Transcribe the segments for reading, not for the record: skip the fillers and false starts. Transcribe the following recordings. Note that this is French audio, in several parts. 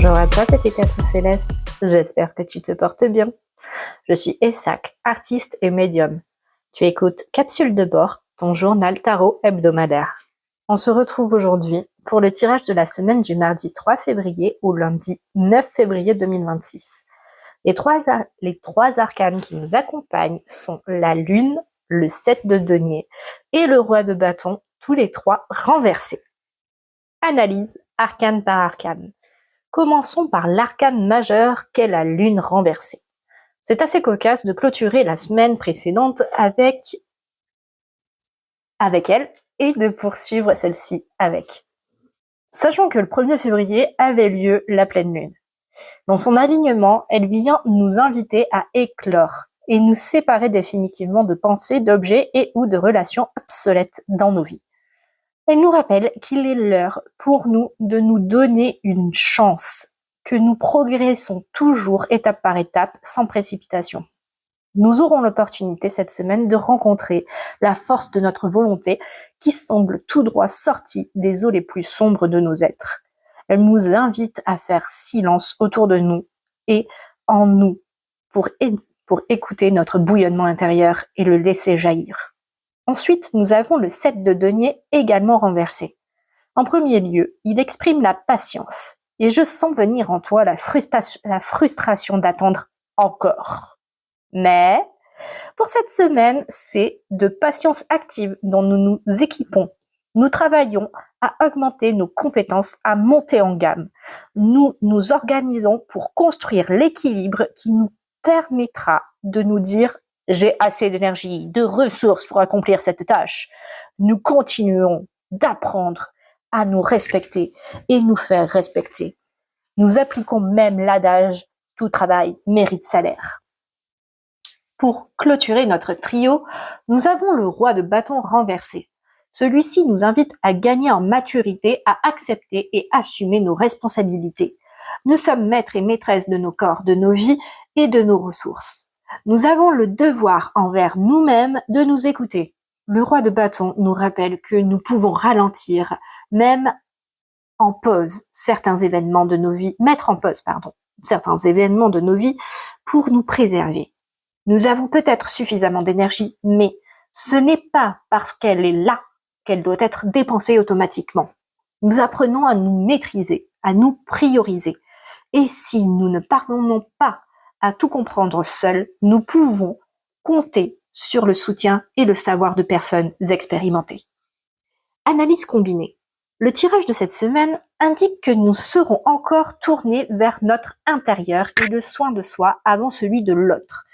Bonjour à toi, petit être céleste. J'espère que tu te portes bien. Je suis Essac, artiste et médium. Tu écoutes Capsule de bord, ton journal tarot hebdomadaire. On se retrouve aujourd'hui pour le tirage de la semaine du mardi 3 février au lundi 9 février 2026. Les trois arcanes qui nous accompagnent sont la lune, le 7 de denier et le roi de bâton, tous les trois renversés. Analyse arcane par arcane. Commençons par l'arcane majeur qu'est la lune renversée. C'est assez cocasse de clôturer la semaine précédente avec elle et de poursuivre celle-ci avec. Sachant que le 1er février avait lieu la pleine lune. Dans son alignement, elle vient nous inviter à éclore et nous séparer définitivement de pensées, d'objets et ou de relations obsolètes dans nos vies. Elle nous rappelle qu'il est l'heure pour nous de nous donner une chance, que nous progressons toujours étape par étape, sans précipitation. Nous aurons l'opportunité cette semaine de rencontrer la force de notre volonté qui semble tout droit sortie des eaux les plus sombres de nos êtres. Elle nous invite à faire silence autour de nous et en nous pour écouter notre bouillonnement intérieur et le laisser jaillir. Ensuite, nous avons le 7 de denier également renversé. En premier lieu, il exprime la patience. Et je sens venir en toi la frustration d'attendre encore. Mais, pour cette semaine, c'est de patience active dont nous nous équipons. Nous travaillons à augmenter nos compétences, à monter en gamme. Nous nous organisons pour construire l'équilibre qui nous permettra de nous dire « j'ai assez d'énergie, de ressources pour accomplir cette tâche ». Nous continuons d'apprendre à nous respecter et nous faire respecter. Nous appliquons même l'adage « tout travail mérite salaire ». Pour clôturer notre trio, nous avons le roi de bâton renversé. Celui-ci nous invite à gagner en maturité, à accepter et assumer nos responsabilités. Nous sommes maîtres et maîtresses de nos corps, de nos vies et de nos ressources. Nous avons le devoir envers nous-mêmes de nous écouter. Le roi de bâton nous rappelle que nous pouvons ralentir, même en pause, certains événements de nos vies, mettre en pause, certains événements de nos vies pour nous préserver. Nous avons peut-être suffisamment d'énergie, mais ce n'est pas parce qu'elle est là qu'elle doit être dépensée automatiquement. Nous apprenons à nous maîtriser, à nous prioriser. Et si nous ne parvenons pas à tout comprendre seuls, nous pouvons compter sur le soutien et le savoir de personnes expérimentées. Analyse combinée. Le tirage de cette semaine indique que nous serons encore tournés vers notre intérieur et le soin de soi avant celui de l'autre.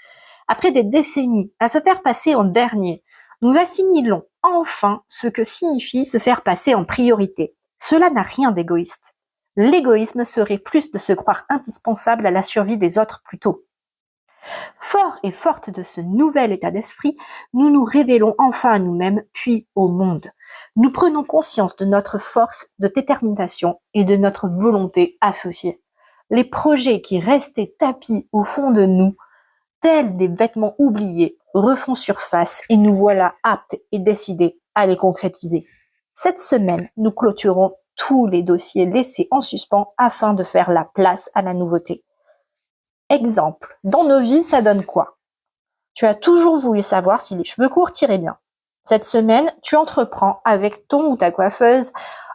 Après des décennies à se faire passer en dernier, nous assimilons enfin ce que signifie se faire passer en priorité. Cela n'a rien d'égoïste. L'égoïsme serait plus de se croire indispensable à la survie des autres plutôt. Fort et forte de ce nouvel état d'esprit, nous nous révélons enfin à nous-mêmes, puis au monde. Nous prenons conscience de notre force de détermination et de notre volonté associée. Les projets qui restaient tapis au fond de nous, tels des vêtements oubliés, refont surface et nous voilà aptes et décidés à les concrétiser. Cette semaine, nous clôturons tous les dossiers laissés en suspens afin de faire la place à la nouveauté. Exemple, dans nos vies, ça donne quoi? Tu as toujours voulu savoir si les cheveux courts t'iraient bien. Cette semaine, tu entreprends avec ton ou ta coiffeuse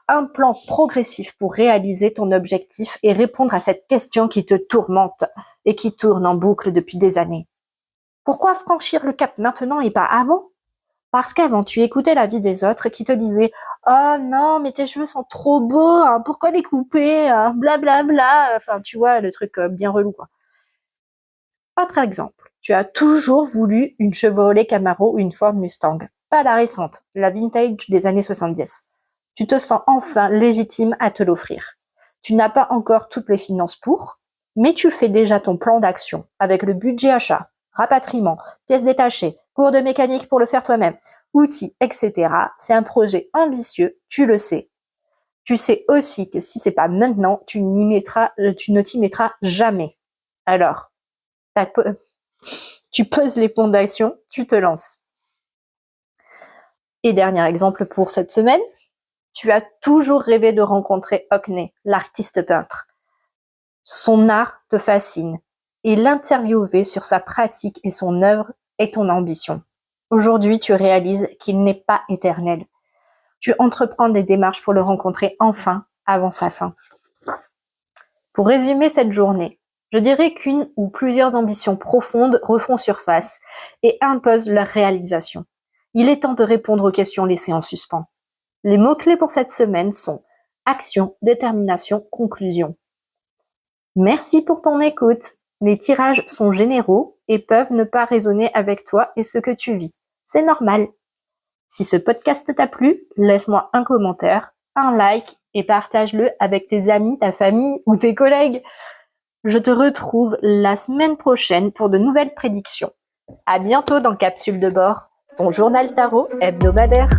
un plan progressif pour réaliser ton objectif et répondre à cette question qui te tourmente et qui tourne en boucle depuis des années. Pourquoi franchir le cap maintenant et pas avant? Parce qu'avant, tu écoutais la vie des autres qui te disaient « Oh non, mais tes cheveux sont trop beaux, hein, pourquoi les couper, hein, blablabla ». Enfin, tu vois, le truc bien relou, quoi. Autre exemple, tu as toujours voulu une Chevrolet Camaro ou une Ford Mustang. Pas la récente, la vintage des années 70. Tu te sens enfin légitime à te l'offrir. Tu n'as pas encore toutes les finances pour, mais tu fais déjà ton plan d'action avec le budget achat, rapatriement, pièces détachées, cours de mécanique pour le faire toi-même, outils, etc. C'est un projet ambitieux, tu le sais. Tu sais aussi que si c'est pas maintenant, tu ne t'y mettras jamais. Alors, tu poses les fondations, tu te lances. Et dernier exemple pour cette semaine, tu as toujours rêvé de rencontrer Hockney, l'artiste peintre. Son art te fascine et l'interviewer sur sa pratique et son œuvre est ton ambition. Aujourd'hui, tu réalises qu'il n'est pas éternel. Tu entreprends des démarches pour le rencontrer enfin avant sa fin. Pour résumer cette journée, je dirais qu'une ou plusieurs ambitions profondes refont surface et imposent leur réalisation. Il est temps de répondre aux questions laissées en suspens. Les mots-clés pour cette semaine sont action, détermination, conclusion. Merci pour ton écoute. Les tirages sont généraux et peuvent ne pas résonner avec toi et ce que tu vis. C'est normal. Si ce podcast t'a plu, laisse-moi un commentaire, un like et partage-le avec tes amis, ta famille ou tes collègues. Je te retrouve la semaine prochaine pour de nouvelles prédictions. À bientôt dans Capsule de bord, ton journal tarot hebdomadaire.